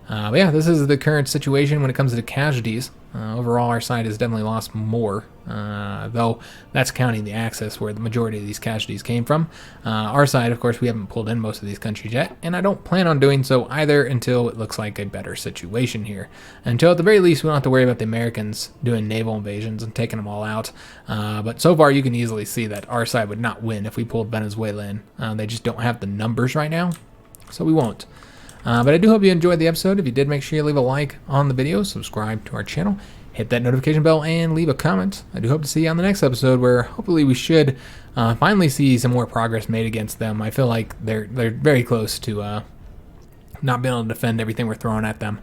But yeah, this is the current situation when it comes to casualties. Overall, our side has definitely lost more, though that's counting the Axis, where the majority of these casualties came from. Our side, of course, we haven't pulled in most of these countries yet, and I don't plan on doing so either until it looks like a better situation here. Until, at the very least, we don't have to worry about the Americans doing naval invasions and taking them all out. But so far, you can easily see that our side would not win if we pulled Venezuela in. They just don't have the numbers right now, so we won't. But I do hope you enjoyed the episode. If you did, make sure you leave a like on the video, subscribe to our channel, hit that notification bell, and leave a comment. I do hope to see you on the next episode, where hopefully we should finally see some more progress made against them. I feel like they're very close to not being able to defend everything we're throwing at them.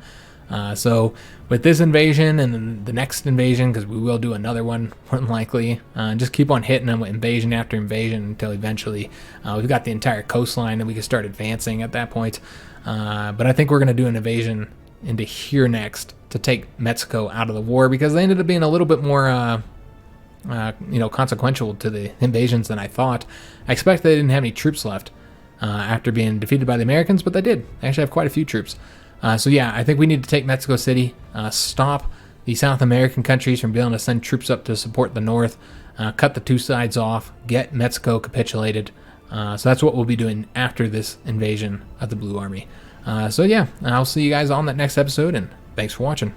So with this invasion and then the next invasion, because we will do another one more than likely, just keep on hitting them with invasion after invasion until eventually we've got the entire coastline and we can start advancing at that point. But I think we're going to do an invasion into here next to take Mexico out of the war, because they ended up being a little bit more consequential to the invasions than I thought. I expect they didn't have any troops left after being defeated by the Americans, but they did. They actually have quite a few troops. So yeah, I think we need to take Mexico City, stop the South American countries from being able to send troops up to support the North, cut the two sides off, get Mexico capitulated. So that's what we'll be doing after this invasion of the Blue Army. So yeah, I'll see you guys on that next episode, and thanks for watching.